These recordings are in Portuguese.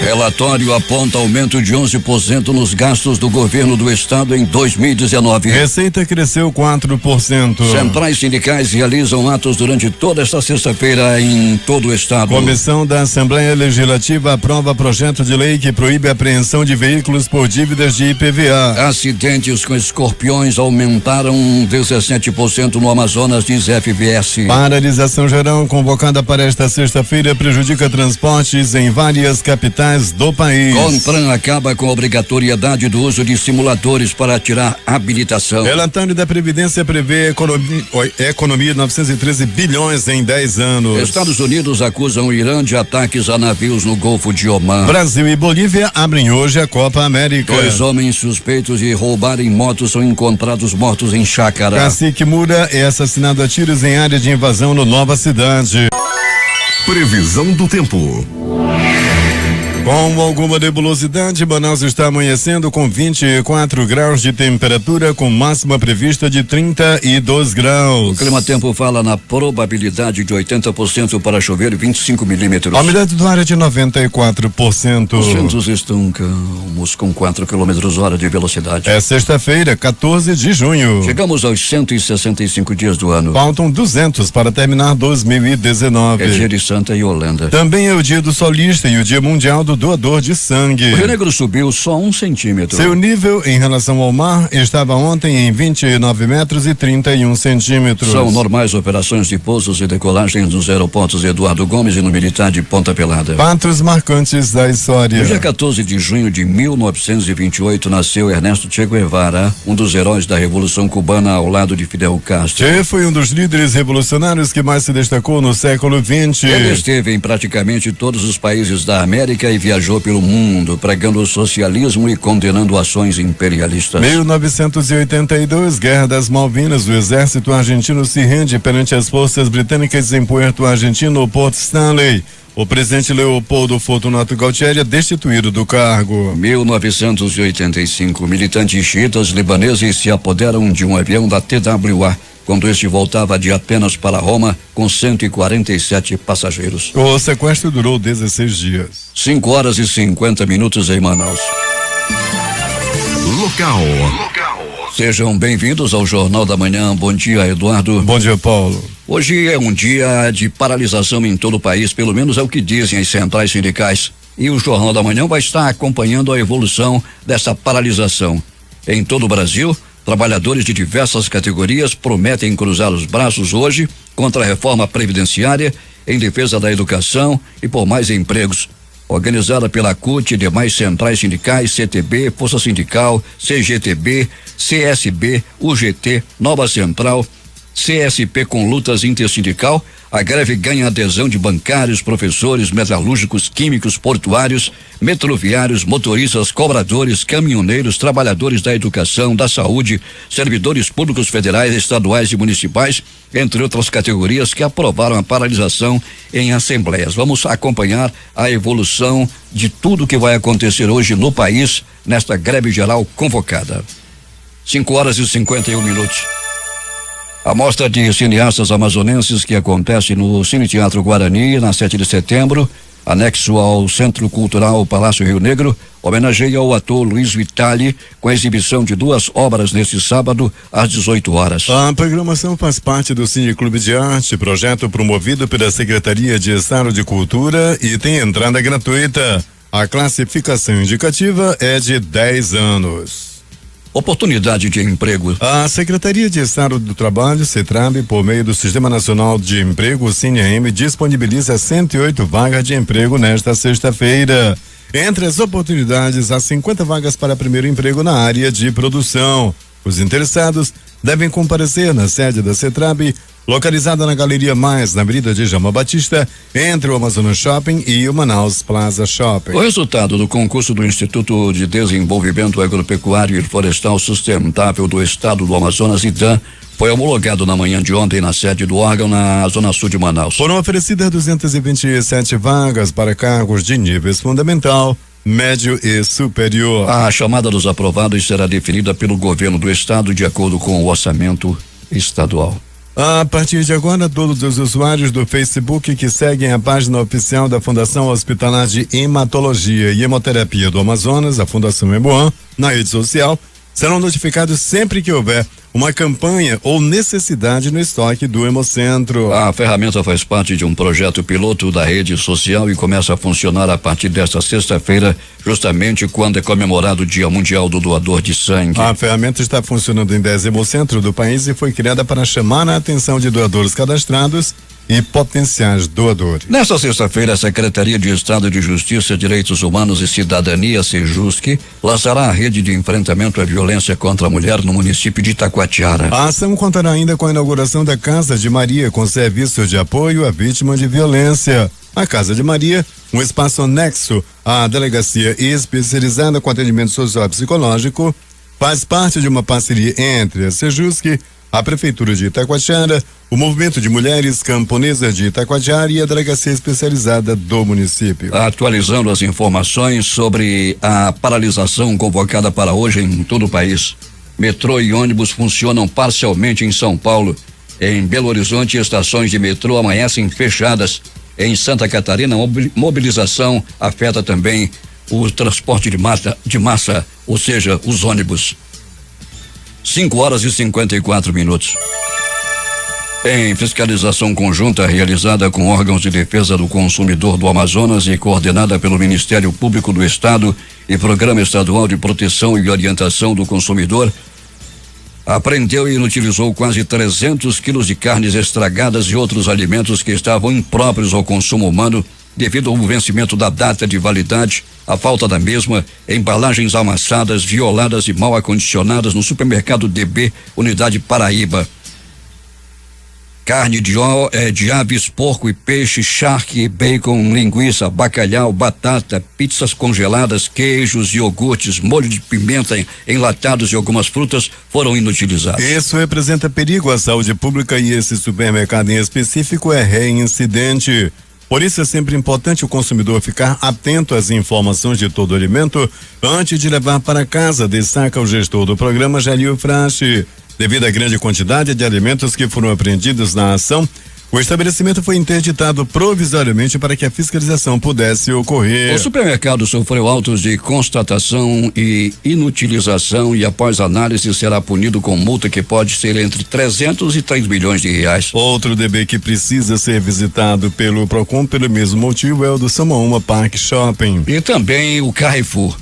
Relatório aponta aumento de 11% nos gastos do governo do estado em 2019. Receita cresceu 4%. Centrais sindicais realizam atos durante toda esta sexta-feira em todo o estado. Comissão da Assembleia Legislativa aprova projeto de lei que proíbe a apreensão de veículos por dívidas de IPVA. Acidentes com escorpiões aumentaram 17% no Amazonas, diz FVS. Paralisação geral convocada para esta sexta-feira prejudica transportes em várias capitais do país. CONTRAN acaba com a obrigatoriedade do uso de simuladores para tirar habilitação. Relatório da Previdência prevê economia de 913 bilhões em 10 anos. Estados Unidos acusam o Irã de ataques a navios no Golfo de Omã. Brasil e Bolívia abrem hoje a Copa América. 2 homens suspeitos de roubarem motos são encontrados mortos em Chácara. Cacique Mura é assassinado a tiros em área de invasão no Nova Cidade. Previsão do tempo. Com alguma nebulosidade, Manaus está amanhecendo com 24 graus de temperatura, com máxima prevista de 32 graus. O Clima Tempo fala na probabilidade de 80% para chover e 25 milímetros. A umidade do ar é de 94%. Os ventos estão calmos com 4 km/h de velocidade. É sexta-feira, 14 de junho. Chegamos aos 165 dias do ano. Faltam 200 para terminar 2019. É dia de Santa Yolanda. Também é o dia do solista e o dia mundial do doador de sangue. O Rio Negro subiu só 1 centímetro. Seu nível em relação ao mar estava ontem em 29 metros e 31 centímetros. São normais operações de pousos e decolagens nos aeroportos Eduardo Gomes e no Militar de Ponta Pelada. Fatos marcantes da história. No dia 14 de junho de 1928 nasceu Ernesto Che Guevara, um dos heróis da Revolução Cubana ao lado de Fidel Castro. Che foi um dos líderes revolucionários que mais se destacou no século XX. Ele esteve em praticamente todos os países da América e viajou pelo mundo, pregando o socialismo e condenando ações imperialistas. 1982, Guerra das Malvinas, o exército argentino se rende perante as forças britânicas em Puerto Argentino, Porto Stanley. O presidente Leopoldo Fortunato Gualtieri é destituído do cargo. 1985, militantes xiitas libaneses se apoderam de um avião da TWA quando este voltava de Atenas para Roma com 147 passageiros. O sequestro durou 16 dias. 5h50 em Manaus. Local. Sejam bem-vindos ao Jornal da Manhã. Bom dia, Eduardo. Bom dia, Paulo. Hoje é um dia de paralisação em todo o país, pelo menos é o que dizem as centrais sindicais. E o Jornal da Manhã vai estar acompanhando a evolução dessa paralisação. Em todo o Brasil, trabalhadores de diversas categorias prometem cruzar os braços hoje contra a reforma previdenciária, em defesa da educação e por mais empregos. Organizada pela CUT e demais centrais sindicais, CTB, Força Sindical, CGTB, CSB, UGT, Nova Central, CSP com lutas intersindical, a greve ganha adesão de bancários, professores, metalúrgicos, químicos, portuários, metroviários, motoristas, cobradores, caminhoneiros, trabalhadores da educação, da saúde, servidores públicos federais, estaduais e municipais, entre outras categorias que aprovaram a paralisação em assembleias. Vamos acompanhar a evolução de tudo que vai acontecer hoje no país nesta greve geral convocada. 5h51. A mostra de cineastas amazonenses que acontece no Cine Teatro Guarani, na 7 de setembro, anexo ao Centro Cultural Palácio Rio Negro, homenageia o ator Luiz Vitali com a exibição de 2 obras neste sábado, às 18 horas. A programação faz parte do Cine Clube de Arte, projeto promovido pela Secretaria de Estado de Cultura e tem entrada gratuita. A classificação indicativa é de 10 anos. Oportunidade de emprego. A Secretaria de Estado do Trabalho, CETRAB, por meio do Sistema Nacional de Emprego, o CINEM, disponibiliza 108 vagas de emprego nesta sexta-feira. Entre as oportunidades, há 50 vagas para primeiro emprego na área de produção. Os interessados devem comparecer na sede da CETRAB, localizada na Galeria Mais, na Avenida de Jama Batista, entre o Amazonas Shopping e o Manaus Plaza Shopping. O resultado do concurso do Instituto de Desenvolvimento Agropecuário e Florestal Sustentável do Estado do Amazonas, IDAM, foi homologado na manhã de ontem na sede do órgão na Zona Sul de Manaus. Foram oferecidas 227 vagas para cargos de níveis fundamental, médio e superior. A chamada dos aprovados será definida pelo governo do estado de acordo com o orçamento estadual. A partir de agora, todos os usuários do Facebook que seguem a página oficial da Fundação Hospitalar de Hematologia e Hemoterapia do Amazonas, a Fundação Hemoan, na rede social, serão notificados sempre que houver uma campanha ou necessidade no estoque do Hemocentro. A ferramenta faz parte de um projeto piloto da rede social e começa a funcionar a partir desta sexta-feira, justamente quando é comemorado o Dia Mundial do Doador de Sangue. A ferramenta está funcionando em 10 hemocentros do país e foi criada para chamar a atenção de doadores cadastrados e potenciais doadores. Nesta sexta-feira, a Secretaria de Estado de Justiça, Direitos Humanos e Cidadania, SEJUSC, lançará a rede de enfrentamento à violência contra a mulher no município de Itacoatiara. A ação contará ainda com a inauguração da Casa de Maria, com serviços de apoio à vítima de violência. A Casa de Maria, um espaço anexo à delegacia especializada com atendimento social e psicológico, faz parte de uma parceria entre a SEJUSC, a Prefeitura de Itacoatiara, o Movimento de Mulheres Camponesas de Itacoatiara e a Delegacia Especializada do município. Atualizando as informações sobre a paralisação convocada para hoje em todo o país. Metrô e ônibus funcionam parcialmente em São Paulo. Em Belo Horizonte, estações de metrô amanhecem fechadas. Em Santa Catarina, mobilização afeta também o transporte de massa, ou seja, os ônibus. 5:54. Em fiscalização conjunta realizada com órgãos de defesa do consumidor do Amazonas e coordenada pelo Ministério Público do Estado e Programa Estadual de Proteção e Orientação do Consumidor, apreendeu e inutilizou quase 300 quilos de carnes estragadas e outros alimentos que estavam impróprios ao consumo humano devido ao vencimento da data de validade, a falta da mesma, embalagens amassadas, violadas e mal acondicionadas no supermercado DB, Unidade Paraíba. Carne de aves, porco e peixe, charque, bacon, linguiça, bacalhau, batata, pizzas congeladas, queijos, iogurtes, molho de pimenta, enlatados e algumas frutas foram inutilizados. Isso representa perigo à saúde pública e esse supermercado em específico é reincidente. Por isso é sempre importante o consumidor ficar atento às informações de todo o alimento antes de levar para casa, destaca o gestor do programa, Jalil Frache. Devido à grande quantidade de alimentos que foram apreendidos na ação, o estabelecimento foi interditado provisoriamente para que a fiscalização pudesse ocorrer. O supermercado sofreu autos de constatação e inutilização e após análise será punido com multa que pode ser entre 300 e 3 milhões de reais. Outro DB que precisa ser visitado pelo Procon pelo mesmo motivo é o do Samaúma Park Shopping. E também o Carrefour.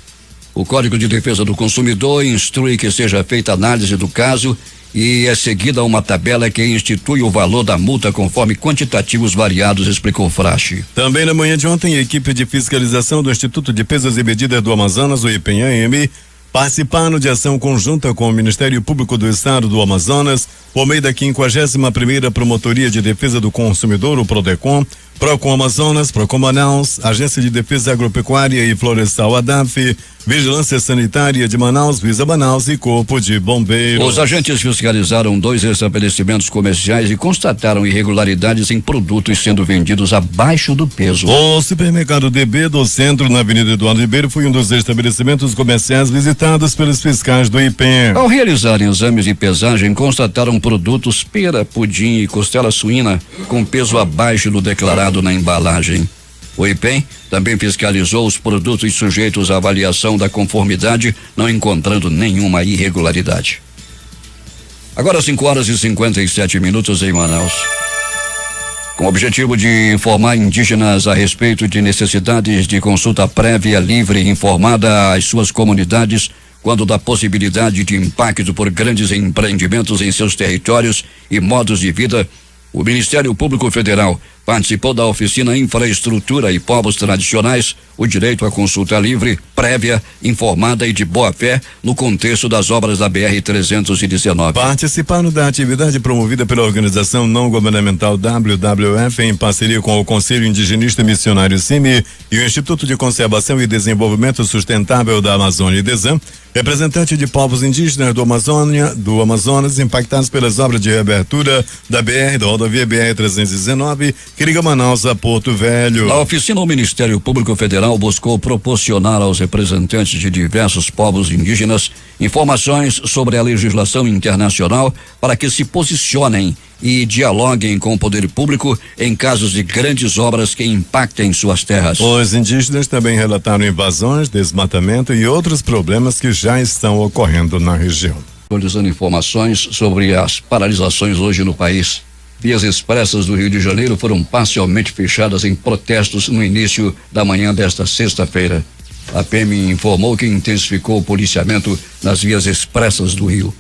O Código de Defesa do Consumidor instrui que seja feita análise do caso e é seguida uma tabela que institui o valor da multa conforme quantitativos variados, explicou Frache. Também na manhã de ontem, a equipe de fiscalização do Instituto de Pesos e Medidas do Amazonas, o IPEAM, participaram de ação conjunta com o Ministério Público do Estado do Amazonas, por meio da 51ª Promotoria de Defesa do Consumidor, o PRODECON, Procon Amazonas, Procon Manaus, Agência de Defesa Agropecuária e Florestal ADAF, Vigilância Sanitária de Manaus, Visa Manaus e Corpo de Bombeiros. Os agentes fiscalizaram 2 estabelecimentos comerciais e constataram irregularidades em produtos sendo vendidos abaixo do peso. O supermercado DB do centro, na Avenida Eduardo Ribeiro, foi um dos estabelecimentos comerciais visitados pelos fiscais do IPEM. Ao realizarem exames de pesagem, constataram produtos pera, pudim e costela suína com peso abaixo do declarado na embalagem. O IPEM também fiscalizou os produtos sujeitos à avaliação da conformidade, não encontrando nenhuma irregularidade. Agora 5:57 em Manaus. Com o objetivo de informar indígenas a respeito de necessidades de consulta prévia, livre e informada às suas comunidades quando da possibilidade de impacto por grandes empreendimentos em seus territórios e modos de vida, o Ministério Público Federal participou da oficina Infraestrutura e Povos Tradicionais, o direito à consulta livre, prévia, informada e de boa-fé no contexto das obras da BR-319. Participaram da atividade promovida pela organização não governamental WWF em parceria com o Conselho Indigenista Missionário CIMI e o Instituto de Conservação e Desenvolvimento Sustentável da Amazônia, IDESAM, representante de povos indígenas do Amazonas impactados pelas obras de reabertura da rodovia BR-319, que liga Manaus a Porto Velho. A oficina do Ministério Público Federal buscou proporcionar aos representantes de diversos povos indígenas informações sobre a legislação internacional para que se posicionem e dialoguem com o poder público em casos de grandes obras que impactem suas terras. Os indígenas também relataram invasões, desmatamento e outros problemas que já estão ocorrendo na região. Atualizando informações sobre as paralisações hoje no país. Vias expressas do Rio de Janeiro foram parcialmente fechadas em protestos no início da manhã desta sexta-feira. A PM informou que intensificou o policiamento nas vias expressas do Rio.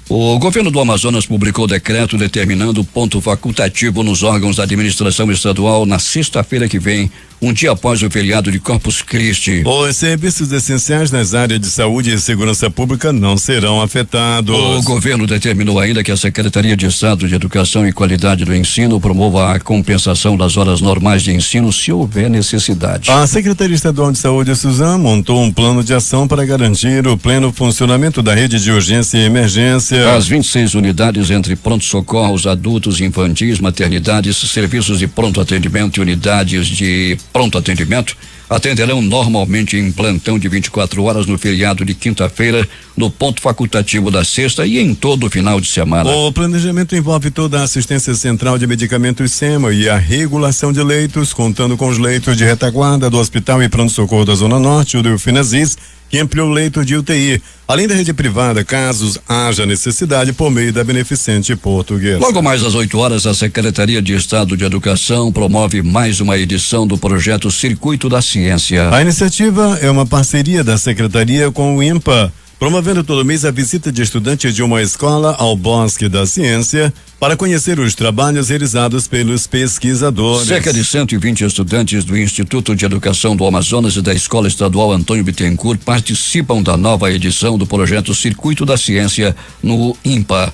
O governo do Amazonas publicou decreto determinando ponto facultativo nos órgãos da administração estadual na sexta-feira que vem, um dia após o feriado de Corpus Christi. Os serviços essenciais nas áreas de saúde e segurança pública não serão afetados. O governo determinou ainda que a Secretaria de Estado de Educação e Qualidade do Ensino promova a compensação das horas normais de ensino se houver necessidade. A Secretaria Estadual de Saúde, Suzano, montou um plano de ação para garantir o pleno funcionamento da rede de urgência e emergência. As 26 unidades entre pronto-socorros, adultos, infantis, maternidades, serviços de pronto atendimento e unidades de pronto atendimento atenderão normalmente em plantão de 24 horas no feriado de quinta-feira, no ponto facultativo da sexta e em todo o final de semana. O planejamento envolve toda a assistência central de medicamentos SEMA e a regulação de leitos, contando com os leitos de retaguarda do Hospital e Pronto-Socorro da Zona Norte, o do Finazis, que ampliou o leito de UTI, além da rede privada, casos haja necessidade por meio da beneficente portuguesa. Logo mais às 8 horas, a Secretaria de Estado de Educação promove mais uma edição do projeto Circuito da Ciência. A iniciativa é uma parceria da Secretaria com o INPA, promovendo todo mês a visita de estudantes de uma escola ao Bosque da Ciência para conhecer os trabalhos realizados pelos pesquisadores. Cerca de 120 estudantes do Instituto de Educação do Amazonas e da Escola Estadual Antônio Bittencourt participam da nova edição do projeto Circuito da Ciência no INPA,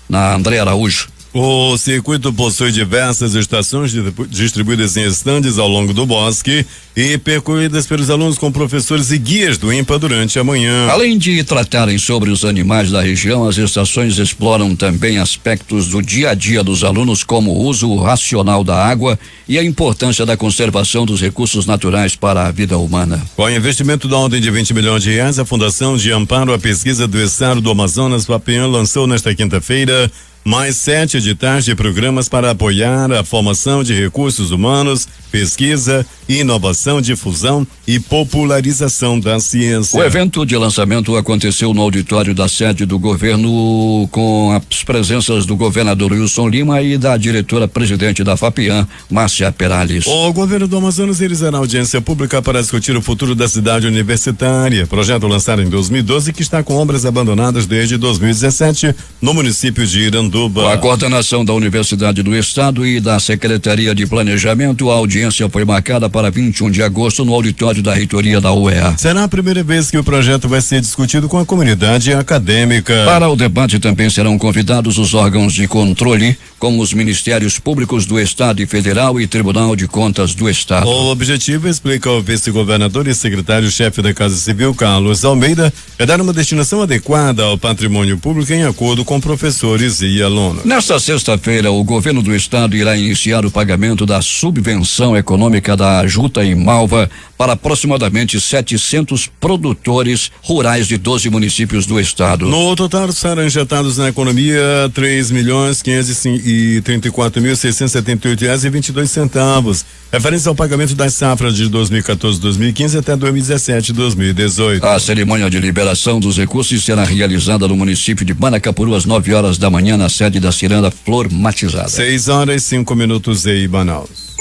na André Araújo. O circuito possui diversas estações distribuídas em estandes ao longo do bosque e percorridas pelos alunos com professores e guias do INPA durante a manhã. Além de tratarem sobre os animais da região, as estações exploram também aspectos do dia a dia dos alunos, como o uso racional da água e a importância da conservação dos recursos naturais para a vida humana. Com investimento da ordem de R$20 milhões, a Fundação de Amparo à Pesquisa do Estado do Amazonas, FAPEAM, lançou nesta quinta-feira mais 7 editais de programas para apoiar a formação de recursos humanos, pesquisa, inovação, difusão e popularização da ciência. O evento de lançamento aconteceu no auditório da sede do governo, com as presenças do governador Wilson Lima e da diretora-presidente da FAPEAM, Márcia Perales. O governo do Amazonas realizará audiência pública para discutir o futuro da cidade universitária, projeto lançado em 2012 que está com obras abandonadas desde 2017 no município de Iranduba. Com a coordenação da Universidade do Estado e da Secretaria de Planejamento, a audiência foi marcada para 21 de agosto no auditório da reitoria da UEA. Será a primeira vez que o projeto vai ser discutido com a comunidade acadêmica. Para o debate também serão convidados os órgãos de controle, como os Ministérios Públicos do Estado e Federal e Tribunal de Contas do Estado. O objetivo, explica o vice-governador e secretário-chefe da Casa Civil, Carlos Almeida, é dar uma destinação adequada ao patrimônio público em acordo com professores e alunos. Nesta sexta-feira, o governo do estado irá iniciar o pagamento da subvenção econômica da Juta em Malva para aproximadamente 700 produtores rurais de 12 municípios do estado. No total, serão injetados na economia R$3.534.678,22, referência ao pagamento das safras de 2014-2015 até 2017-2018. A cerimônia de liberação dos recursos será realizada no município de Manacapuru às 9 horas da manhã, na sede da Ciranda Flor Matizada. 6h05 em Manaus.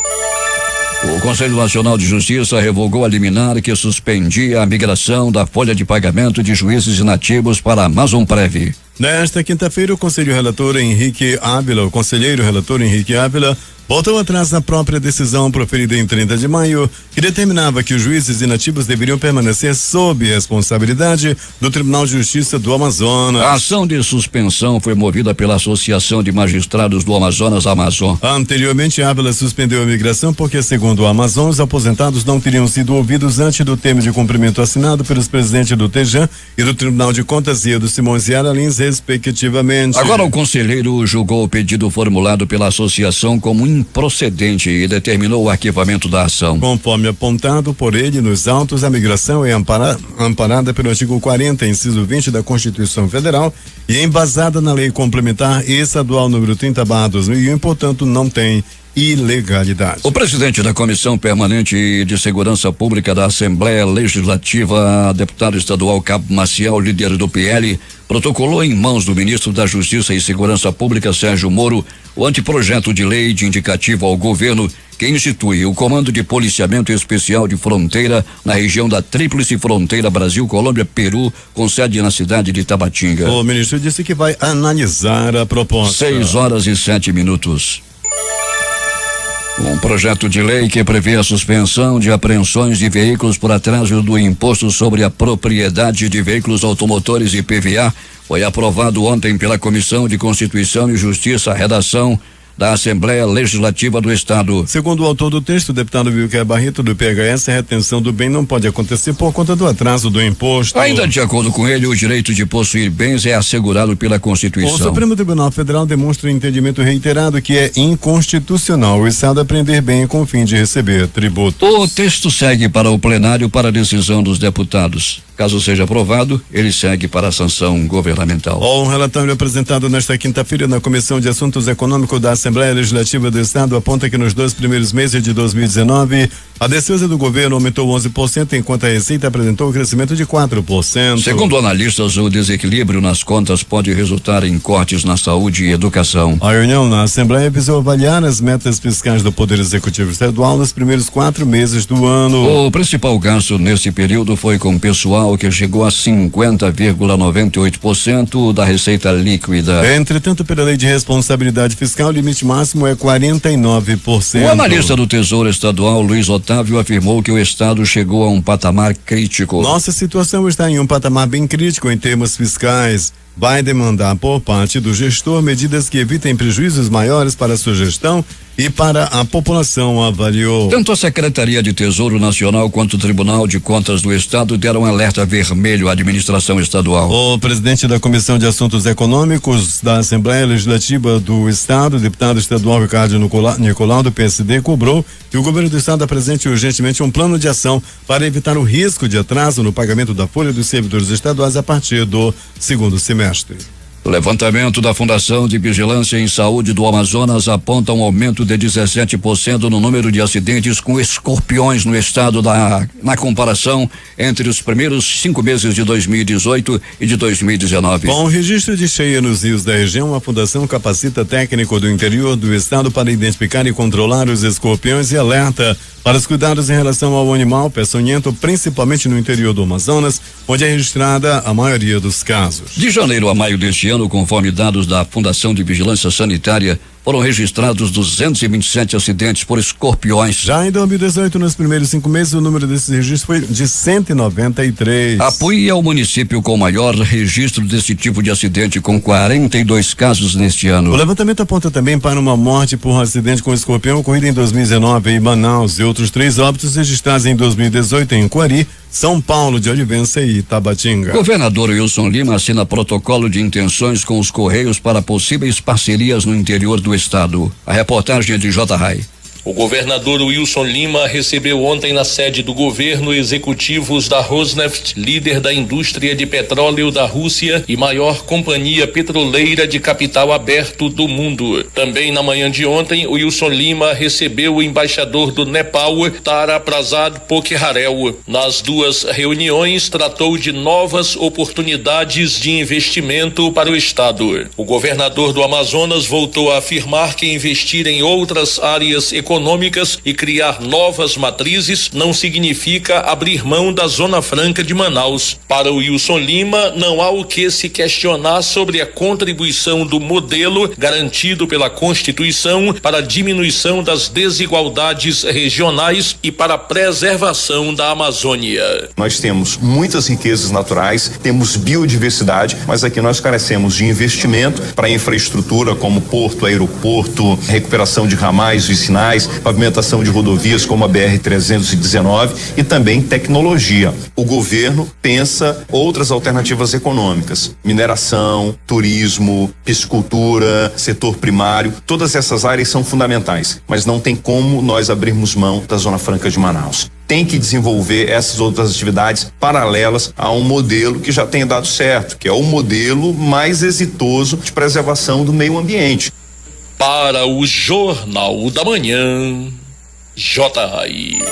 O Conselho Nacional de Justiça revogou a liminar que suspendia a migração da folha de pagamento de juízes inativos para a Amazonprev. Nesta quinta-feira, o conselheiro relator Henrique Ávila voltou atrás na própria decisão proferida em 30 de maio, que determinava que os juízes inativos deveriam permanecer sob responsabilidade do Tribunal de Justiça do Amazonas. A ação de suspensão foi movida pela Associação de Magistrados do Amazonas, Amazon. Anteriormente, Ávila suspendeu a migração porque, segundo o Amazon, os aposentados não teriam sido ouvidos antes do termo de cumprimento assinado pelos presidentes do TEJAN e do Tribunal de Contas, Iado Simões e Ara Lins, respectivamente. Agora, o conselheiro julgou o pedido formulado pela associação como improcedente e determinou o arquivamento da ação. Conforme apontado por ele nos autos, a migração é amparada pelo artigo 40, inciso 20 da Constituição Federal e é embasada na Lei Complementar Estadual número 30/2001, portanto não tem ilegalidade. O presidente da Comissão Permanente de Segurança Pública da Assembleia Legislativa, deputado estadual Cabo Maciel, líder do PL, protocolou em mãos do ministro da Justiça e Segurança Pública, Sérgio Moro, o anteprojeto de lei de indicativo ao governo que institui o Comando de Policiamento Especial de Fronteira na região da Tríplice Fronteira Brasil-Colômbia-Peru, com sede na cidade de Tabatinga. O ministro disse que vai analisar a proposta. 6:07. Um projeto de lei que prevê a suspensão de apreensões de veículos por atraso do imposto sobre a propriedade de veículos automotores IPVA foi aprovado ontem pela Comissão de Constituição e Justiça, redação da Assembleia Legislativa do Estado. Segundo o autor do texto, o deputado Wilker Barreto, do PHS, a retenção do bem não pode acontecer por conta do atraso do imposto. Ainda de acordo com ele, o direito de possuir bens é assegurado pela Constituição. O Supremo Tribunal Federal demonstra um entendimento reiterado que é inconstitucional o Estado apreender bem com o fim de receber tributos. O texto segue para o plenário para a decisão dos deputados. Caso seja aprovado, ele segue para a sanção governamental. Um relatório apresentado nesta quinta-feira na Comissão de Assuntos Econômicos da Assembleia Legislativa do Estado aponta que nos 2 primeiros meses de 2019, a despesa do governo aumentou 11%, enquanto a receita apresentou um crescimento de 4%. Segundo analistas, o desequilíbrio nas contas pode resultar em cortes na saúde e educação. A reunião na Assembleia visou avaliar as metas fiscais do Poder Executivo Estadual nos primeiros 4 meses do ano. O principal gasto neste período foi com pessoal, que chegou a 50,98% da receita líquida. Entretanto, pela Lei de Responsabilidade Fiscal, o limite máximo é 49%. O analista do Tesouro Estadual, Luiz Otávio, afirmou que o Estado chegou a um patamar crítico. Nossa situação está em um patamar bem crítico em termos fiscais. Vai demandar por parte do gestor medidas que evitem prejuízos maiores para a sua gestão e para a população, avaliou. Tanto a Secretaria de Tesouro Nacional quanto o Tribunal de Contas do Estado deram um alerta vermelho à administração estadual. O presidente da Comissão de Assuntos Econômicos da Assembleia Legislativa do Estado, deputado estadual Ricardo Nicolau, do PSD, cobrou que o governo do Estado apresente urgentemente um plano de ação para evitar o risco de atraso no pagamento da folha dos servidores estaduais a partir do segundo semestre. O levantamento da Fundação de Vigilância em Saúde do Amazonas aponta um aumento de 17% no número de acidentes com escorpiões no estado na comparação entre os primeiros 5 meses de 2018 e de 2019. Com o registro de cheia nos rios da região, a Fundação capacita técnico do interior do estado para identificar e controlar os escorpiões e alerta para os cuidados em relação ao animal peçonhento, principalmente no interior do Amazonas, onde é registrada a maioria dos casos. De janeiro a maio deste ano, conforme dados da Fundação de Vigilância Sanitária, foram registrados 227 acidentes por escorpiões. Já em 2018, nos primeiros 5 meses, o número desses registros foi de 193. Apuí é o município com maior registro desse tipo de acidente, com 42 casos neste ano. O levantamento aponta também para uma morte por acidente com escorpião ocorrida em 2019 em Manaus e outros 3 óbitos registrados em 2018 em Coari, São Paulo de Olivença e Tabatinga. Governador Wilson Lima assina protocolo de intenções com os Correios para possíveis parcerias no interior do estado. A reportagem é de J. Rai. O governador Wilson Lima recebeu ontem na sede do governo executivos da Rosneft, líder da indústria de petróleo da Rússia e maior companhia petroleira de capital aberto do mundo. Também na manhã de ontem, o Wilson Lima recebeu o embaixador do Nepal, Tara Prasad Pokharel. Nas 2 reuniões, tratou de novas oportunidades de investimento para o estado. O governador do Amazonas voltou a afirmar que investir em outras áreas econômicas e criar novas matrizes não significa abrir mão da Zona Franca de Manaus. Para o Wilson Lima, não há o que se questionar sobre a contribuição do modelo garantido pela Constituição para a diminuição das desigualdades regionais e para a preservação da Amazônia. Nós temos muitas riquezas naturais, temos biodiversidade, mas aqui nós carecemos de investimento para infraestrutura como porto, aeroporto, recuperação de ramais vicinais, nacionais, pavimentação de rodovias como a BR-319 e também tecnologia. O governo pensa outras alternativas econômicas, mineração, turismo, piscicultura, setor primário, todas essas áreas são fundamentais, mas não tem como nós abrirmos mão da Zona Franca de Manaus. Tem que desenvolver essas outras atividades paralelas a um modelo que já tenha dado certo, que é o modelo mais exitoso de preservação do meio ambiente. Para o Jornal da Manhã, J.I.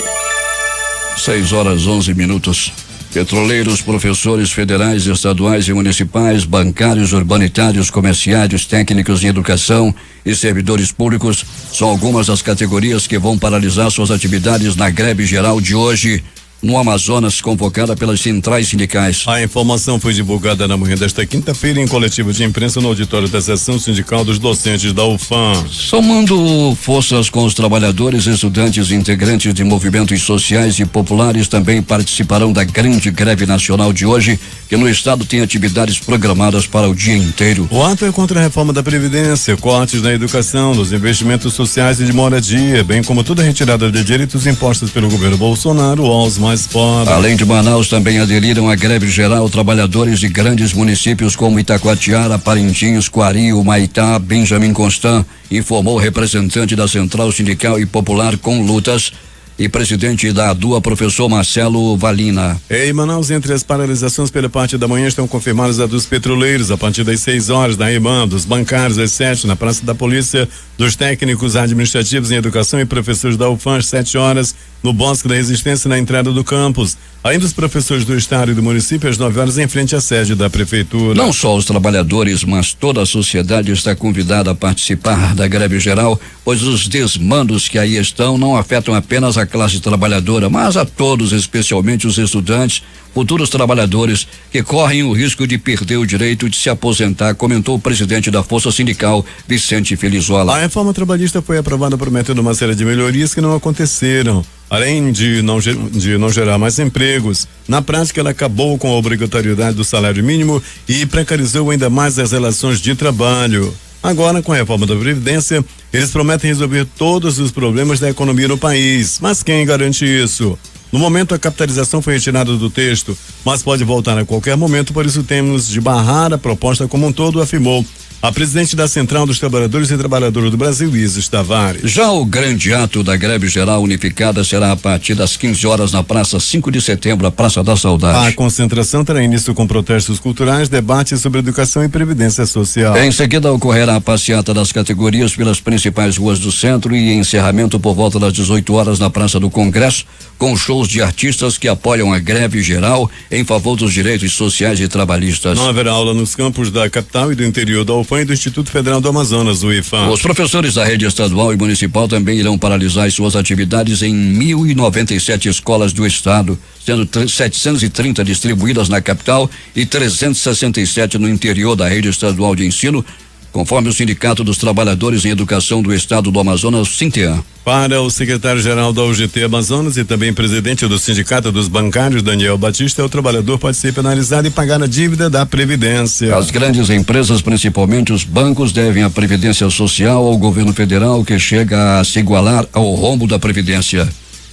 6h11. Petroleiros, professores federais, estaduais e municipais, bancários, urbanitários, comerciários, técnicos em educação e servidores públicos são algumas das categorias que vão paralisar suas atividades na greve geral de hoje no Amazonas, convocada pelas centrais sindicais. A informação foi divulgada na manhã desta quinta-feira em coletiva de imprensa no auditório da Seção Sindical dos Docentes da UFAM. Somando forças com os trabalhadores, estudantes e integrantes de movimentos sociais e populares também participarão da grande greve nacional de hoje, que no estado tem atividades programadas para o dia inteiro. O ato é contra a reforma da Previdência, cortes na educação, nos investimentos sociais e de moradia, bem como toda a retirada de direitos impostos pelo governo Bolsonaro aos mais pobres. Além de Manaus, também aderiram à greve geral trabalhadores de grandes municípios como Itacoatiara, Parintins, Quari, Humaitá, Benjamin Constant, informou o representante da Central Sindical e Popular com Lutas e presidente da ADUA, professor Marcelo Valina. Em Manaus, entre as paralisações pela parte da manhã estão confirmadas a dos petroleiros a partir das 6 horas da REMAN, dos bancários às 7 na Praça da Polícia, dos técnicos administrativos em educação e professores da UFAM às 7 horas no Bosque da Resistência na entrada do campus. Além dos professores do estado e do município às 9 horas em frente à sede da prefeitura. Não só os trabalhadores, mas toda a sociedade está convidada a participar da greve geral, pois os desmandos que aí estão não afetam apenas a classe trabalhadora, mas a todos, especialmente os estudantes, futuros trabalhadores que correm o risco de perder o direito de se aposentar, comentou o presidente da Força Sindical, Vicente Felizola. A reforma trabalhista foi aprovada prometendo uma série de melhorias que não aconteceram. Além de não gerar mais empregos, na prática ela acabou com a obrigatoriedade do salário mínimo e precarizou ainda mais as relações de trabalho. Agora, com a reforma da Previdência, eles prometem resolver todos os problemas da economia no país. Mas quem garante isso? No momento, a capitalização foi retirada do texto, mas pode voltar a qualquer momento, por isso temos de barrar a proposta como um todo, afirmou a presidente da Central dos Trabalhadores e Trabalhadoras do Brasil, Isis Tavares. Já o grande ato da greve geral unificada será a partir das 15 horas na Praça 5 de Setembro, a Praça da Saudade. A concentração terá início com protestos culturais, debates sobre educação e previdência social. Em seguida ocorrerá a passeata das categorias pelas principais ruas do centro e encerramento por volta das 18 horas na Praça do Congresso, com shows de artistas que apoiam a greve geral em favor dos direitos sociais e trabalhistas. Não haverá aula nos campos da capital e do interior da UFAM e do Instituto Federal do Amazonas, o IFAM. Os professores da rede estadual e municipal também irão paralisar as suas atividades em 1.097 escolas do estado, sendo 730 distribuídas na capital e 367 no interior da rede estadual de ensino, conforme o Sindicato dos Trabalhadores em Educação do Estado do Amazonas, Sintean. Para o secretário-geral da UGT Amazonas e também presidente do Sindicato dos Bancários, Daniel Batista, o trabalhador pode ser penalizado e pagar a dívida da Previdência. As grandes empresas, principalmente os bancos, devem a Previdência Social ao governo federal, que chega a se igualar ao rombo da Previdência.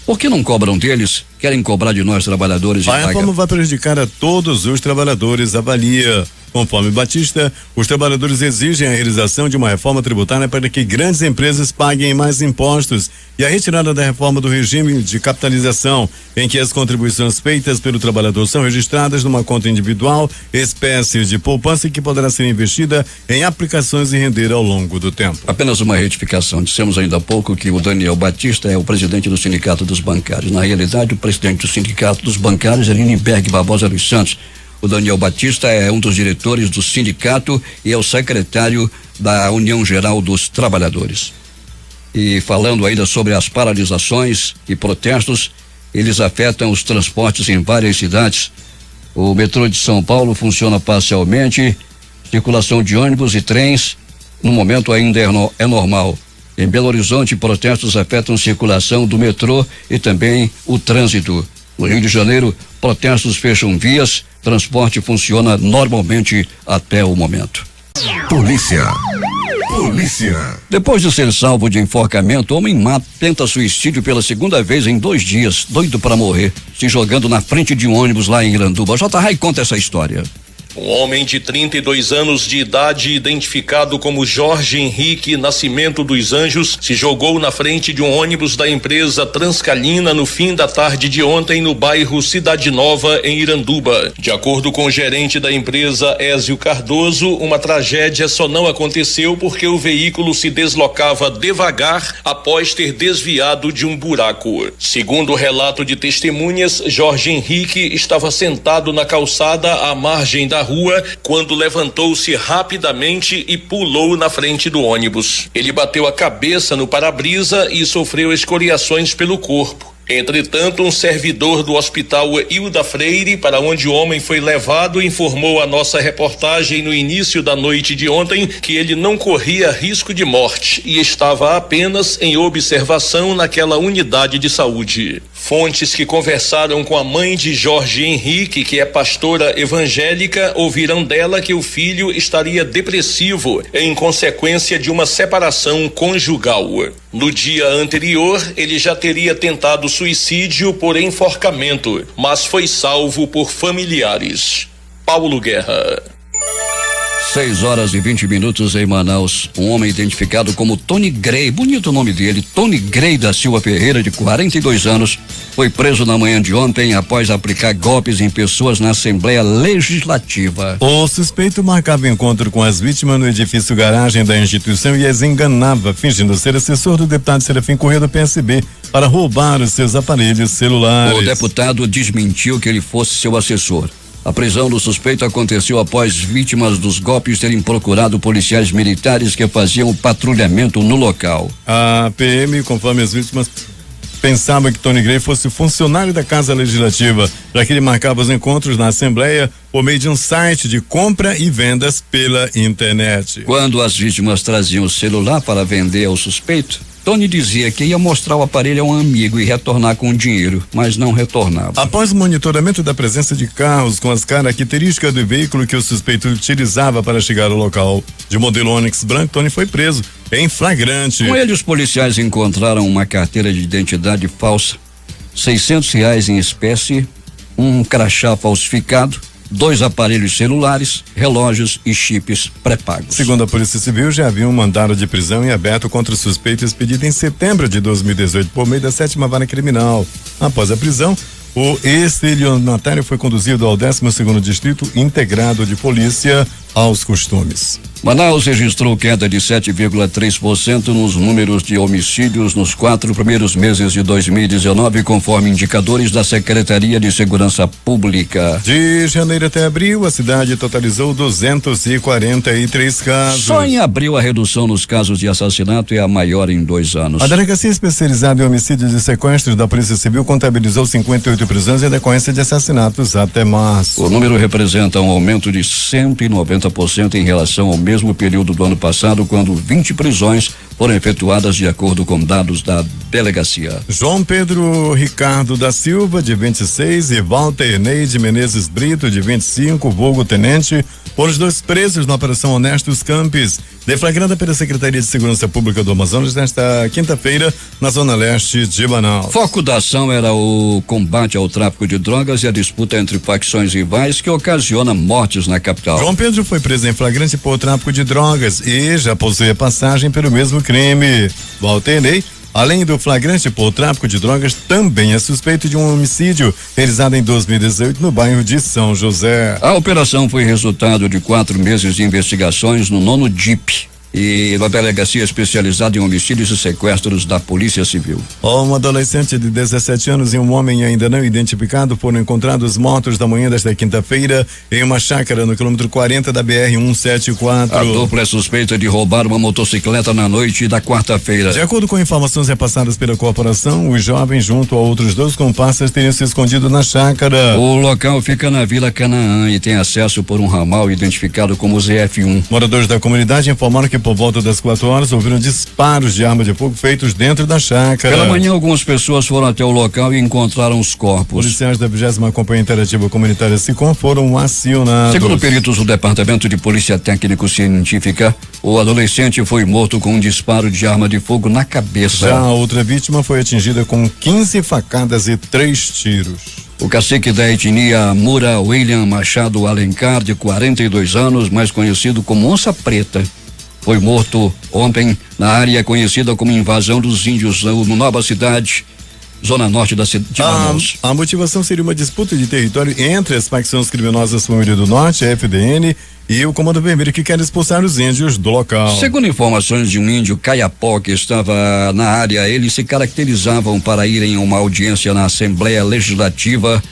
Por que não cobram deles? Querem cobrar de nós, trabalhadores? A reforma vai prejudicar a todos os trabalhadores, avalia. Conforme Batista, os trabalhadores exigem a realização de uma reforma tributária para que grandes empresas paguem mais impostos e a retirada da reforma do regime de capitalização, em que as contribuições feitas pelo trabalhador são registradas numa conta individual, espécie de poupança que poderá ser investida em aplicações e render ao longo do tempo. Apenas uma retificação. Dissemos ainda há pouco que o Daniel Batista é o presidente do Sindicato dos Bancários. Na realidade, o presidente do Sindicato dos Bancários é Lindbergh Barbosa dos Santos. O Daniel Batista é um dos diretores do sindicato e é o secretário da União Geral dos Trabalhadores. E falando ainda sobre as paralisações e protestos, eles afetam os transportes em várias cidades. O metrô de São Paulo funciona parcialmente, circulação de ônibus e trens, no momento ainda é normal. Em Belo Horizonte, protestos afetam circulação do metrô e também o trânsito. No Rio de Janeiro, protestos fecham vias, transporte funciona normalmente até o momento. Polícia. Polícia. Depois de ser salvo de enforcamento, homem tenta suicídio pela segunda vez em 2 dias, doido para morrer, se jogando na frente de um ônibus lá em Iranduba. J.Rai conta essa história. Um homem de 32 anos de idade, identificado como Jorge Henrique Nascimento dos Anjos, se jogou na frente de um ônibus da empresa Transcalina no fim da tarde de ontem no bairro Cidade Nova, em Iranduba. De acordo com o gerente da empresa, Ézio Cardoso, uma tragédia só não aconteceu porque o veículo se deslocava devagar após ter desviado de um buraco. Segundo o relato de testemunhas, Jorge Henrique estava sentado na calçada à margem da rua quando levantou-se rapidamente e pulou na frente do ônibus. Ele bateu a cabeça no para-brisa e sofreu escoriações pelo corpo. Entretanto, um servidor do hospital Hilda Freire, para onde o homem foi levado, informou à nossa reportagem no início da noite de ontem que ele não corria risco de morte e estava apenas em observação naquela unidade de saúde. Fontes que conversaram com a mãe de Jorge Henrique, que é pastora evangélica, ouviram dela que o filho estaria depressivo em consequência de uma separação conjugal. No dia anterior, ele já teria tentado suicídio por enforcamento, mas foi salvo por familiares. Paulo Guerra. 6h20 em Manaus. Um homem identificado como Tony Grey, bonito o nome dele, Tony Grey da Silva Ferreira, de 42 anos, foi preso na manhã de ontem após aplicar golpes em pessoas na Assembleia Legislativa. O suspeito marcava encontro com as vítimas no edifício garagem da instituição e as enganava, fingindo ser assessor do deputado Serafim Corrêa do PSB, para roubar os seus aparelhos celulares. O deputado desmentiu que ele fosse seu assessor. A prisão do suspeito aconteceu após vítimas dos golpes terem procurado policiais militares que faziam o patrulhamento no local. A PM, conforme as vítimas, pensava que Tony Grey fosse funcionário da Casa Legislativa, já que ele marcava os encontros na Assembleia por meio de um site de compra e vendas pela internet. Quando as vítimas traziam o celular para vender ao suspeito, Tony dizia que ia mostrar o aparelho a um amigo e retornar com o dinheiro, mas não retornava. Após o monitoramento da presença de carros com as características do veículo que o suspeito utilizava para chegar ao local, de modelo Onix branco, Tony foi preso em flagrante. Com ele, os policiais encontraram uma carteira de identidade falsa, R$600 em espécie, um crachá falsificado, 2 aparelhos celulares, relógios e chips pré-pagos. Segundo a Polícia Civil, já havia um mandado de prisão em aberto contra o suspeito expedido em setembro de 2018 por meio da 7ª Vara Criminal. Após a prisão, o estelionatário foi conduzido ao 12º Distrito Integrado de Polícia aos Costumes. Manaus registrou queda de 7,3% nos números de homicídios nos 4 primeiros meses de 2019, conforme indicadores da Secretaria de Segurança Pública. De janeiro até abril, a cidade totalizou 243 casos. Só em abril, a redução nos casos de assassinato é a maior em 2 anos. A Delegacia Especializada em Homicídios e Sequestros da Polícia Civil contabilizou 58 prisões em decorrência de assassinatos até março. O número representa um aumento de 190% em relação ao mesmo período do ano passado, quando 20 prisões foram efetuadas de acordo com dados da delegacia. João Pedro Ricardo da Silva, de 26, e Walter Neide Menezes Brito, de 25, vulgo tenente, foram os 2 presos na Operação Honestos Campos, deflagrada pela Secretaria de Segurança Pública do Amazonas nesta quinta-feira, na zona leste de Manaus. Foco da ação era o combate ao tráfico de drogas e a disputa entre facções rivais que ocasiona mortes na capital. João Pedro foi preso em flagrante por tráfico de drogas e já possui passagem pelo mesmo crime. Walter Ney, além do flagrante por tráfico de drogas, também é suspeito de um homicídio realizado em 2018 no bairro de São José. A operação foi resultado de 4 meses de investigações no 9º DIP e na Delegacia Especializada em Homicídios e Sequestros da Polícia Civil. Um adolescente de 17 anos e um homem ainda não identificado foram encontrados mortos da manhã desta quinta-feira em uma chácara no quilômetro 40 da BR-174. A dupla é suspeita de roubar uma motocicleta na noite da quarta-feira. De acordo com informações repassadas pela corporação, os jovens, junto a outros 2 comparsas, teriam se escondido na chácara. O local fica na Vila Canaã e tem acesso por um ramal identificado como ZF1. Moradores da comunidade informaram que que por volta das 4 horas ouviram disparos de arma de fogo feitos dentro da chácara. Pela manhã, algumas pessoas foram até o local e encontraram os corpos. Policiais da 20ª Companhia Interativa Comunitária SICOM foram acionados. Segundo peritos do Departamento de Polícia Técnico-Científica, o adolescente foi morto com um disparo de arma de fogo na cabeça. Já a outra vítima foi atingida com 15 facadas e 3 tiros. O cacique da etnia Mura, William Machado Alencar, de 42 anos, mais conhecido como Onça Preta, foi morto ontem na área conhecida como Invasão dos Índios, no Nova Cidade, zona norte da cidade de Manaus. A motivação seria uma disputa de território entre as facções criminosas Família do Norte, a FDN, e o Comando Vermelho, que quer expulsar os índios do local. Segundo informações de um índio caiapó que estava na área, eles se caracterizavam para irem a uma audiência na Assembleia Legislativa.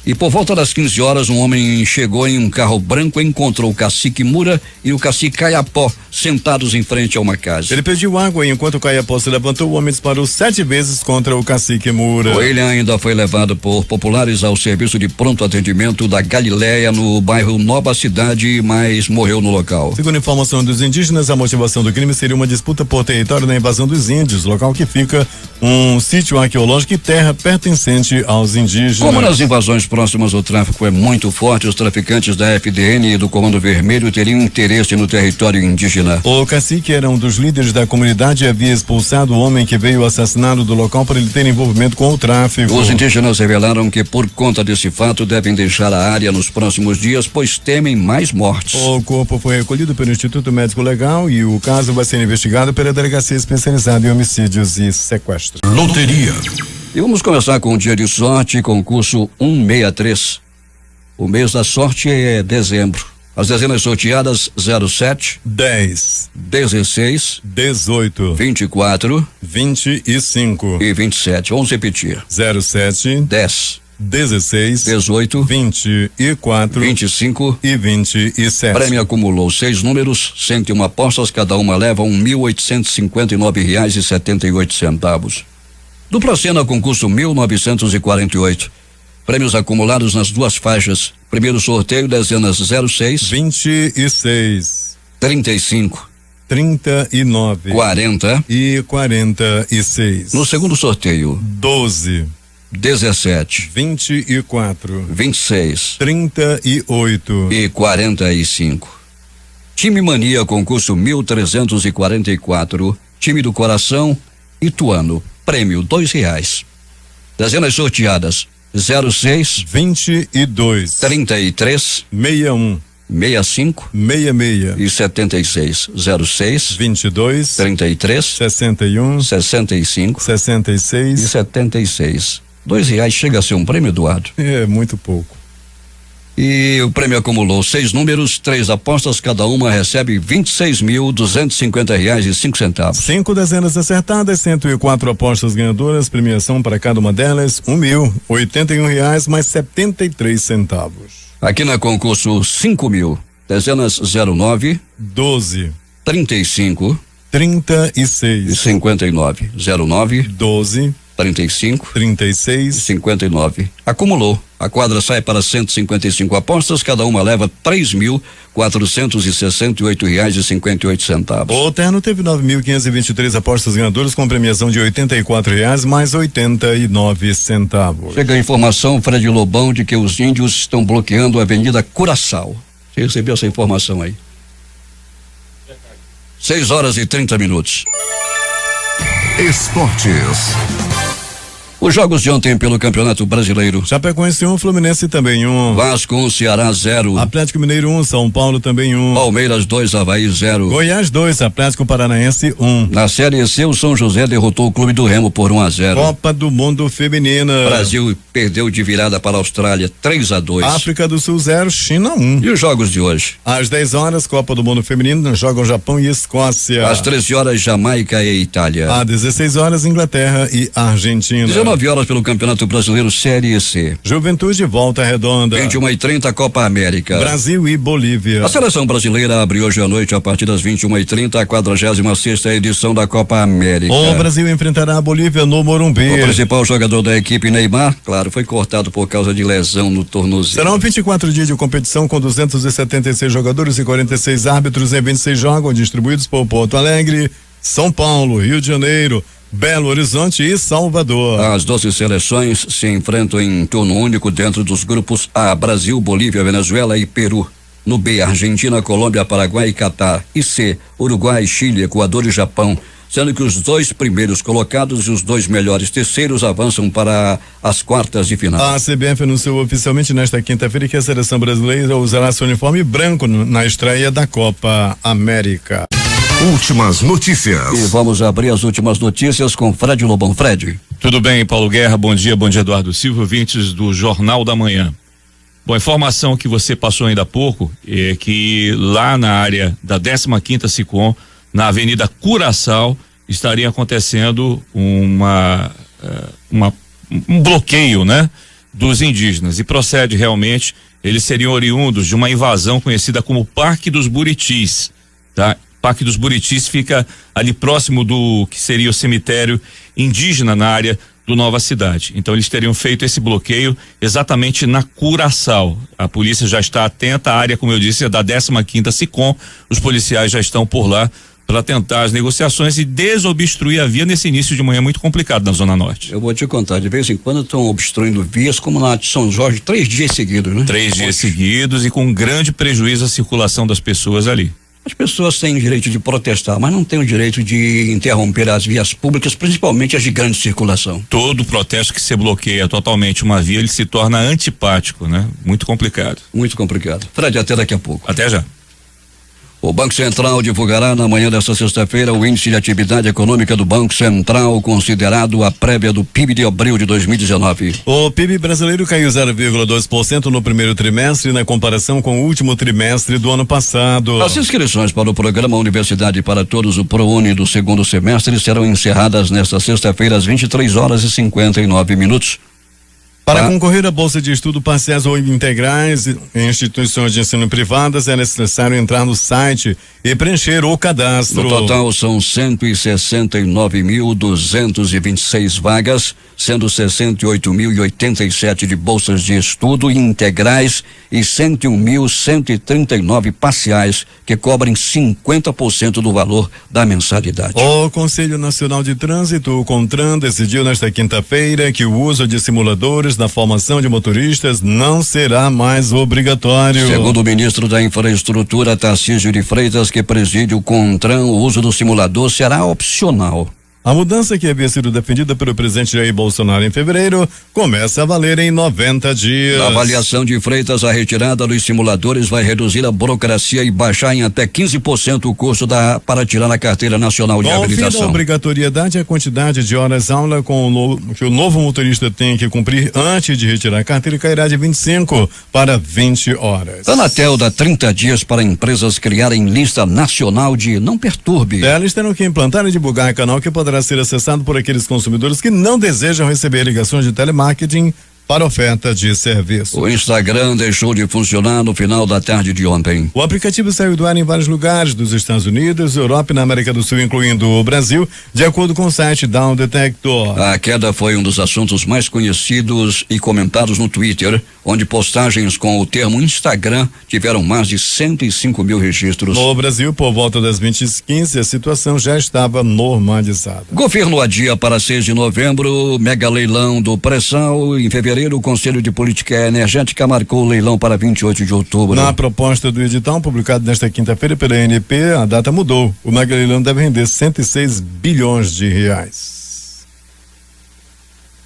E por volta das 15 horas, um homem chegou em um carro branco e encontrou o cacique Mura e o cacique Caiapó sentados em frente a uma casa. Ele pediu água e enquanto o Caiapó se levantou, o homem disparou 7 vezes contra o cacique Mura. O William ainda foi levado por populares ao serviço de pronto atendimento da Galileia, no bairro Nova Cidade, mas morreu no local. Segundo informação dos indígenas, a motivação do crime seria uma disputa por território na invasão dos índios, local que fica um sítio arqueológico e terra pertencente aos indígenas. Como nas invasões próximas o tráfico é muito forte, os traficantes da FDN e do Comando Vermelho teriam interesse no território indígena. O cacique era um dos líderes da comunidade e havia expulsado o homem que veio assassinado do local por ele ter envolvimento com o tráfico. Os indígenas revelaram que por conta desse fato devem deixar a área nos próximos dias, pois temem mais mortes. O corpo foi recolhido pelo Instituto Médico Legal e o caso vai ser investigado pela Delegacia Especializada em Homicídios e Sequestros. Loteria. E vamos começar com o dia de sorte, concurso 163. O mês da sorte é dezembro. As dezenas sorteadas 07, 10, 16, 18, 24 25 e 27. Vamos repetir. 07, 10, 16, 18, 24 25 e 27. Prêmio acumulou 6 números, 101 apostas, cada uma leva R$1.859,78. Dupla cena, concurso 1948. Prêmios acumulados nas duas faixas. Primeiro sorteio, dezenas 06, 26, 35, 39 40 e 46. No segundo sorteio, 12, 17, 24, 26 38 e 45. Time Mania, concurso 1344, time do coração, Ituano, prêmio R$2. Dezenas sorteadas 06, 22, 33, 61, 65 66 e 76. 06, 22, 33, 61, 65 e 66. 76. R$2 chega a ser um prêmio, Eduardo. É muito pouco. E o prêmio acumulou 6 números, 3 apostas, cada uma recebe R$26.250,05. 5 dezenas acertadas, 104 apostas ganhadoras, premiação para cada uma delas, R$1.081 mais 73 centavos. Aqui na concurso 5.000, dezenas 09, 12, 35 e 36, 59. 09, 12, 35 e 36, 59. Acumulou. A quadra sai para 155 apostas, cada uma leva R$3.468,58. O terno teve 9.523 apostas ganhadoras com premiação de R$84 mais 89 centavos. Chega a informação, Fred Lobão, de que os índios estão bloqueando a Avenida Curaçao. Você recebeu essa informação aí? 6h30. Esportes. Os jogos de ontem pelo Campeonato Brasileiro. Chapecoense 1, Fluminense também 1. Vasco 1, Ceará 0. Atlético Mineiro 1, São Paulo também 1. Palmeiras 2, Avaí 0. Goiás 2, Atlético Paranaense 1. Na Série C, o São José derrotou o Clube do Remo por 1-0. Copa do Mundo Feminina. Brasil perdeu de virada para a Austrália 3-2. África do Sul 0, China 1. E os jogos de hoje? Às 10 horas, Copa do Mundo Feminino, jogam Japão e Escócia. Às 13 horas, Jamaica e Itália. Às 16 horas, Inglaterra e Argentina. 19 19 horas pelo Campeonato Brasileiro Série C. Juventude Volta Redonda. 21h30 Copa América. Brasil e Bolívia. A seleção brasileira abre hoje à noite, a partir das 21h30, a 46ª edição da Copa América. O Brasil enfrentará a Bolívia no Morumbi. O principal jogador da equipe, Neymar, claro, foi cortado por causa de lesão no tornozelo. Serão 24 dias de competição com 276 jogadores e 46 árbitros em 26 jogos distribuídos por Porto Alegre, São Paulo, Rio de Janeiro, Belo Horizonte e Salvador. As 12 seleções se enfrentam em turno único dentro dos grupos A: Brasil, Bolívia, Venezuela e Peru. No B: Argentina, Colômbia, Paraguai e Catar. E C: Uruguai, Chile, Equador e Japão. Sendo que os 2 primeiros colocados e os 2 melhores terceiros avançam para as quartas de final. A CBF anunciou oficialmente nesta quinta-feira que a seleção brasileira usará seu uniforme branco na estreia da Copa América. Últimas notícias. E vamos abrir as últimas notícias com Fred Lobão. Fred. Tudo bem, Paulo Guerra, bom dia Eduardo Silva, ouvintes do Jornal da Manhã. Bom, a informação que você passou ainda há pouco é que lá na área da 15ª SICOM, na Avenida Curaçao, estaria acontecendo um bloqueio, né, dos indígenas, e procede realmente, eles seriam oriundos de uma invasão conhecida como Parque dos Buritis, tá? Parque dos Buritis fica ali próximo do que seria o cemitério indígena na área do Nova Cidade. Então eles teriam feito esse bloqueio exatamente na Curaçao. A polícia já está atenta, a área, como eu disse, é da 15ª SICOM, os policiais já estão por lá para tentar as negociações e desobstruir a via nesse início de manhã muito complicado na Zona Norte. Eu vou te contar, de vez em quando estão obstruindo vias, como na de São Jorge, 3 dias seguidos, né? 3 dias seguidos e com grande prejuízo à circulação das pessoas ali. As pessoas têm o direito de protestar, mas não têm o direito de interromper as vias públicas, principalmente as de grande circulação. Todo protesto que se bloqueia totalmente uma via, ele se torna antipático, né? Muito complicado. Muito complicado. Fred, até daqui a pouco. Até já. O Banco Central divulgará na manhã desta sexta-feira o índice de atividade econômica do Banco Central, considerado a prévia do PIB de abril de 2019. O PIB brasileiro caiu 0,2% no primeiro trimestre na comparação com o último trimestre do ano passado. As inscrições para o programa Universidade para Todos, o ProUni, do segundo semestre serão encerradas nesta sexta-feira às 23h59. Para concorrer à bolsa de estudo parciais ou integrais em instituições de ensino privadas, é necessário entrar no site e preencher o cadastro. No total são 169.226 vagas, sendo 68.087 de bolsas de estudo integrais e 101.139 parciais, que cobrem 50% do valor da mensalidade. O Conselho Nacional de Trânsito, o CONTRAN, decidiu nesta quinta-feira que o uso de simuladores na formação de motoristas não será mais obrigatório. Segundo o ministro da Infraestrutura, Tarcísio de Freitas, que preside o CONTRAN, o uso do simulador será opcional. A mudança que havia sido defendida pelo presidente Jair Bolsonaro em fevereiro começa a valer em 90 dias. Na avaliação de Freitas, a retirada dos simuladores vai reduzir a burocracia e baixar em até 15% o custo para tirar a carteira nacional de habilitação. Com o fim da obrigatoriedade, a quantidade de horas-aula que o novo motorista tem que cumprir antes de retirar a carteira cairá de 25 para 20 horas. A Anatel dá 30 dias para empresas criarem lista nacional de não perturbe. Elas terão que implantar e divulgar canal que poderá ser acessado por aqueles consumidores que não desejam receber ligações de telemarketing para oferta de serviço. O Instagram deixou de funcionar no final da tarde de ontem. O aplicativo saiu do ar em vários lugares dos Estados Unidos, Europa e na América do Sul, incluindo o Brasil, de acordo com o site Down Detector. A queda foi um dos assuntos mais conhecidos e comentados no Twitter, onde postagens com o termo Instagram tiveram mais de 105 mil registros. No Brasil, por volta das 20h15, a situação já estava normalizada. Governo adia para 6 de novembro, mega leilão do pré-sal. Em fevereiro, o Conselho de Política Energética marcou o leilão para 28 de outubro. Na proposta do edital, publicado nesta quinta-feira pela ANP, a data mudou. O mega leilão deve render 106 bilhões de reais.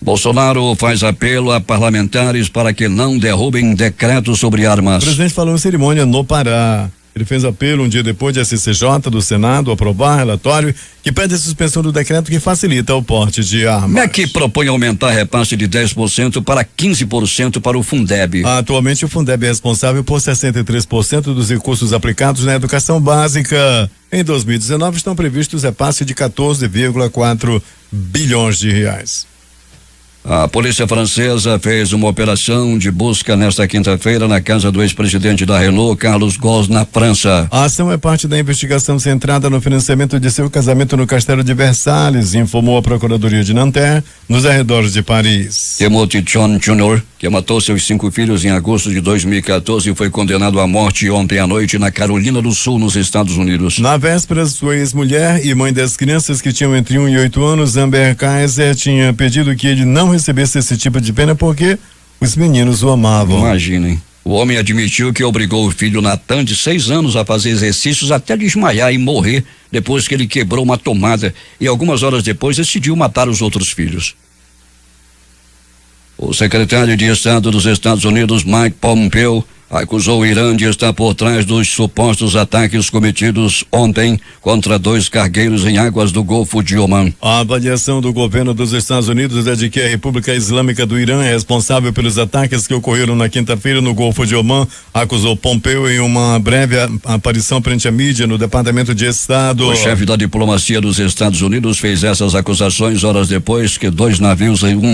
Bolsonaro faz apelo a parlamentares para que não derrubem decretos sobre armas. O presidente falou em cerimônia no Pará. Ele fez apelo um dia depois de a CCJ do Senado aprovar relatório que pede a suspensão do decreto que facilita o porte de armas. MEC propõe aumentar repasse de 10% para 15% para o Fundeb. Atualmente o Fundeb é responsável por 63% dos recursos aplicados na educação básica. Em 2019 estão previstos repasse de 14,4 bilhões de reais. A polícia francesa fez uma operação de busca nesta quinta-feira na casa do ex-presidente da Renault, Carlos Ghosn, na França. A ação é parte da investigação centrada no financiamento de seu casamento no Castelo de Versalhes, informou a Procuradoria de Nanterre, nos arredores de Paris. Timothy John Jr., que matou seus 5 filhos em agosto de 2014, foi condenado à morte ontem à noite na Carolina do Sul, nos Estados Unidos. Na véspera, sua ex-mulher e mãe das crianças que tinham entre 1 e 8 anos, Amber Kaiser, tinha pedido que ele não recebesse esse tipo de pena porque os meninos o amavam. Imaginem. O homem admitiu que obrigou o filho Nathan, de 6 anos, a fazer exercícios até desmaiar e morrer depois que ele quebrou uma tomada e algumas horas depois decidiu matar os outros filhos. O secretário de Estado dos Estados Unidos, Mike Pompeo, acusou o Irã de estar por trás dos supostos ataques cometidos ontem contra 2 cargueiros em águas do Golfo de Omã. A avaliação do governo dos Estados Unidos é de que a República Islâmica do Irã é responsável pelos ataques que ocorreram na quinta-feira no Golfo de Omã, acusou Pompeo em uma breve aparição frente à mídia no Departamento de Estado. O chefe da diplomacia dos Estados Unidos fez essas acusações horas depois que 2 navios, um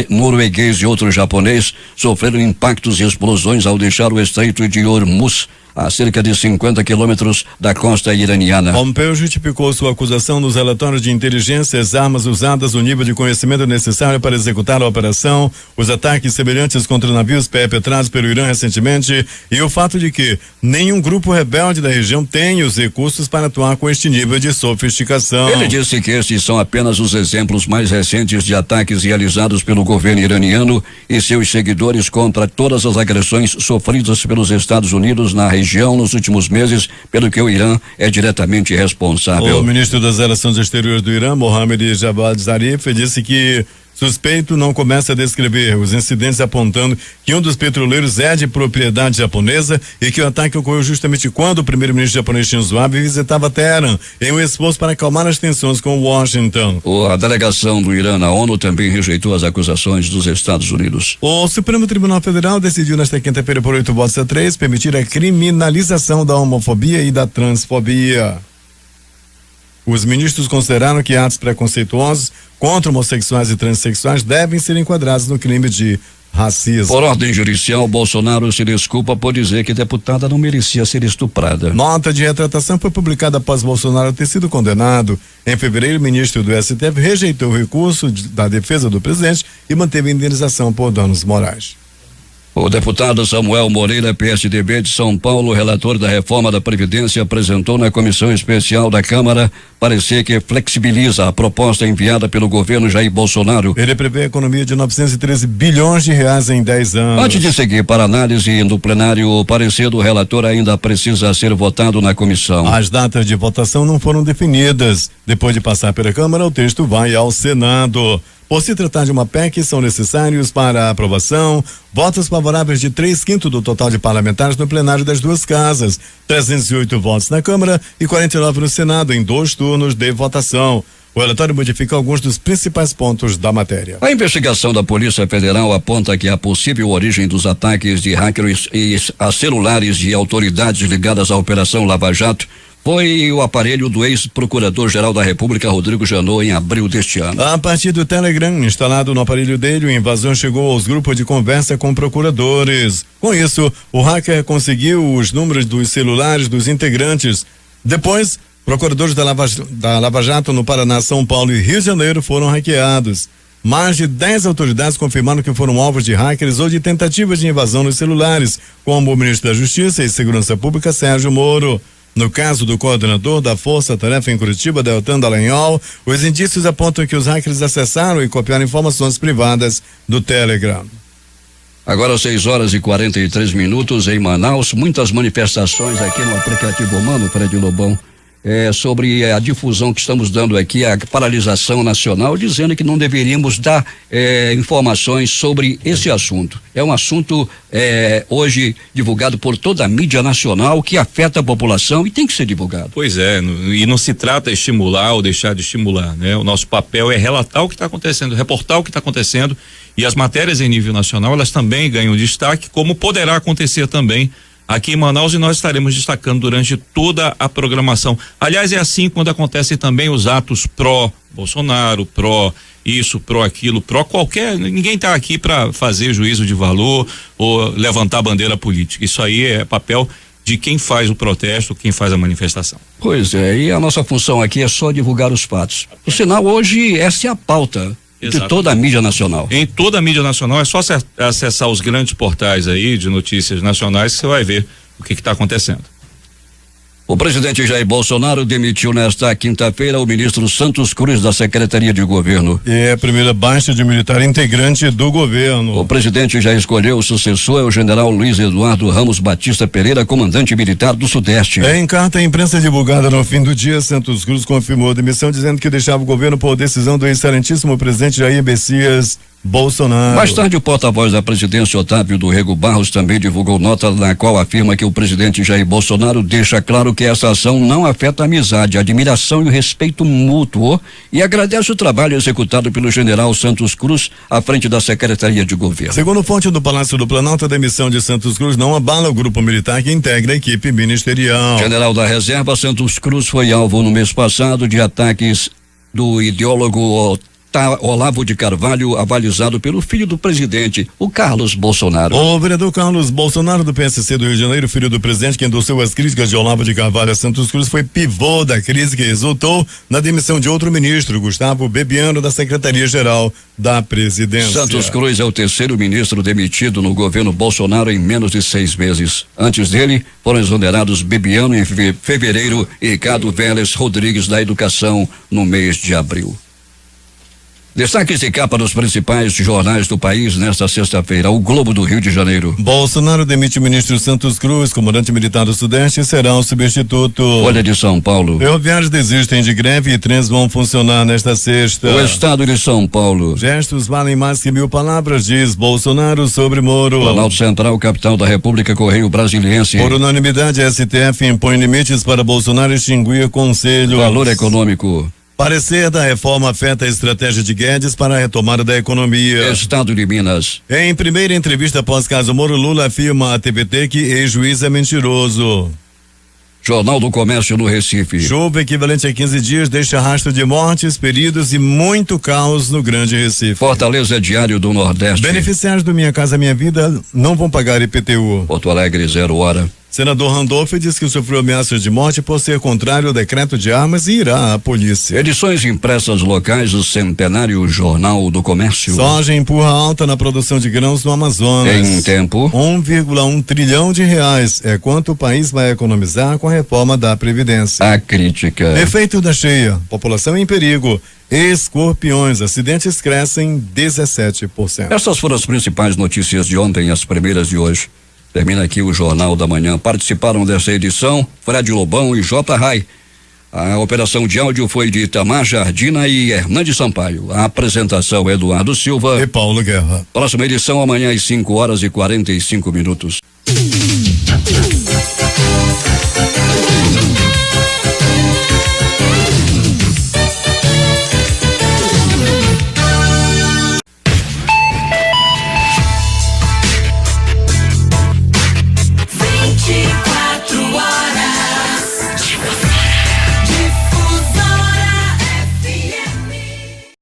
norueguês e outro japonês, sofreram impactos e explosões ao deixar o Estreito de Hormuz, a cerca de 50 quilômetros da costa iraniana. Pompeo justificou sua acusação nos relatórios de inteligência, as armas usadas, o nível de conhecimento necessário para executar a operação, os ataques semelhantes contra navios perpetrados pelo Irã recentemente e o fato de que nenhum grupo rebelde da região tem os recursos para atuar com este nível de sofisticação. Ele disse que estes são apenas os exemplos mais recentes de ataques realizados pelo governo iraniano e seus seguidores contra todas as agressões sofridas pelos Estados Unidos na região nos últimos meses, pelo que o Irã é diretamente responsável. O ministro das Relações Exteriores do Irã, Mohammad Javad Zarif, disse que suspeito não começa a descrever os incidentes, apontando que um dos petroleiros é de propriedade japonesa e que o ataque ocorreu justamente quando o primeiro-ministro japonês Shinzo Abe visitava Teherã em um esforço para acalmar as tensões com Washington. A delegação do Irã na ONU também rejeitou as acusações dos Estados Unidos. O Supremo Tribunal Federal decidiu nesta quinta-feira por 8 votos a 3 permitir a criminalização da homofobia e da transfobia. Os ministros consideraram que atos preconceituosos contra homossexuais e transexuais devem ser enquadrados no crime de racismo. Por ordem judicial, Bolsonaro se desculpa por dizer que deputada não merecia ser estuprada. Nota de retratação foi publicada após Bolsonaro ter sido condenado. Em fevereiro, o ministro do STF rejeitou o recurso da defesa do presidente e manteve a indenização por danos morais. O deputado Samuel Moreira, PSDB de São Paulo, relator da reforma da Previdência, apresentou na comissão especial da Câmara parecer que flexibiliza a proposta enviada pelo governo Jair Bolsonaro. Ele prevê a economia de 913 bilhões de reais em 10 anos. Antes de seguir para análise no plenário, o parecer do relator ainda precisa ser votado na comissão. As datas de votação não foram definidas. Depois de passar pela Câmara, o texto vai ao Senado. Por se tratar de uma PEC, são necessários para a aprovação votos favoráveis de 3/5 do total de parlamentares no plenário das duas casas, 308 votos na Câmara e 49 no Senado, em 2 turnos de votação. O relatório modifica alguns dos principais pontos da matéria. A investigação da Polícia Federal aponta que a possível origem dos ataques de hackers a celulares de autoridades ligadas à Operação Lava Jato foi o aparelho do ex-procurador-geral da República, Rodrigo Janot, em abril deste ano. A partir do Telegram, instalado no aparelho dele, o invasor chegou aos grupos de conversa com procuradores. Com isso, o hacker conseguiu os números dos celulares dos integrantes. Depois, procuradores da Lava Jato no Paraná, São Paulo e Rio de Janeiro foram hackeados. Mais de 10 autoridades confirmaram que foram alvos de hackers ou de tentativas de invasão nos celulares, como o ministro da Justiça e Segurança Pública, Sérgio Moro. No caso do coordenador da Força Tarefa em Curitiba, Deltan Dallagnol, os indícios apontam que os hackers acessaram e copiaram informações privadas do Telegram. Agora 6h43 em Manaus, muitas manifestações aqui no aplicativo Humano, Fred Lobão, sobre a difusão que estamos dando aqui, a paralisação nacional, dizendo que não deveríamos dar informações sobre esse assunto. É um assunto hoje divulgado por toda a mídia nacional que afeta a população e tem que ser divulgado. Pois é, e não se trata de estimular ou deixar de estimular, né? O nosso papel é relatar o que está acontecendo, reportar o que está acontecendo, e as matérias em nível nacional, elas também ganham destaque, como poderá acontecer também aqui em Manaus e nós estaremos destacando durante toda a programação. Aliás, é assim quando acontecem também os atos pró-Bolsonaro, pró isso, pró aquilo, pró qualquer, ninguém está aqui para fazer juízo de valor ou levantar bandeira política. Isso aí é papel de quem faz o protesto, quem faz a manifestação. Pois é, e a nossa função aqui é só divulgar os fatos. Por sinal, hoje essa é a pauta de toda a mídia nacional. Em toda a mídia nacional é só acessar os grandes portais aí de notícias nacionais que você vai ver o que está acontecendo. O presidente Jair Bolsonaro demitiu nesta quinta-feira o ministro Santos Cruz da Secretaria de Governo. É a primeira baixa de militar integrante do governo. O presidente já escolheu o sucessor, o general Luiz Eduardo Ramos Batista Pereira, comandante militar do Sudeste. Em carta à imprensa divulgada no fim do dia, Santos Cruz confirmou a demissão, dizendo que deixava o governo por decisão do excelentíssimo presidente Jair Messias Bolsonaro. Mais tarde, o porta-voz da presidência, Otávio do Rego Barros, também divulgou nota na qual afirma que o presidente Jair Bolsonaro deixa claro que essa ação não afeta a amizade, a admiração e o respeito mútuo e agradece o trabalho executado pelo general Santos Cruz à frente da Secretaria de Governo. Segundo fonte do Palácio do Planalto, a demissão de Santos Cruz não abala o grupo militar que integra a equipe ministerial. General da Reserva, Santos Cruz foi alvo no mês passado de ataques do ideólogo Olavo de Carvalho, avalizado pelo filho do presidente, o Carlos Bolsonaro. O vereador Carlos Bolsonaro, do PSC do Rio de Janeiro, filho do presidente, que endossou as críticas de Olavo de Carvalho a Santos Cruz, foi pivô da crise que resultou na demissão de outro ministro, Gustavo Bebiano, da Secretaria-Geral da Presidência. Santos Cruz é o terceiro ministro demitido no governo Bolsonaro em menos de 6 meses. Antes dele, foram exonerados Bebiano em fevereiro e Ricardo Vélez Rodrigues da Educação no mês de abril. Destaques de capa dos principais jornais do país nesta sexta-feira. O Globo do Rio de Janeiro. Bolsonaro demite o ministro Santos Cruz, comandante militar do Sudeste, e será o substituto. Folha de São Paulo. Ferroviários desistem de greve e trens vão funcionar nesta sexta. O Estado de São Paulo. Gestos valem mais que 1000 palavras, diz Bolsonaro sobre Moro. Planalto Central, capital da República, Correio Brasiliense. Por unanimidade, a STF impõe limites para Bolsonaro extinguir conselho. Valor Econômico. Parecer da reforma afeta a estratégia de Guedes para a retomada da economia. Estado de Minas. Em primeira entrevista após caso Moro, Lula afirma à TVT que ex-juiz é mentiroso. Jornal do Comércio no Recife. Chuva equivalente a 15 dias deixa rastro de mortes, feridos e muito caos no Grande Recife. Fortaleza Diário do Nordeste. Beneficiários do Minha Casa Minha Vida não vão pagar IPTU. Porto Alegre, 0 hora. Senador Randolph diz que sofreu ameaças de morte por ser contrário ao decreto de armas e irá à polícia. Edições impressas locais do Centenário Jornal do Comércio. Soja empurra alta na produção de grãos no Amazonas. Em tempo. 1,1 trilhão de reais é quanto o país vai economizar com a reforma da Previdência. A crítica. Efeito da cheia, população em perigo. Escorpiões, acidentes crescem 17%. Essas foram as principais notícias de ontem, as primeiras de hoje. Termina aqui o Jornal da Manhã. Participaram dessa edição Fred Lobão e J. Rai. A operação de áudio foi de Itamar Jardina e Hernandes Sampaio. A apresentação Eduardo Silva e Paulo Guerra. Próxima edição amanhã às 5 horas e 45 minutos.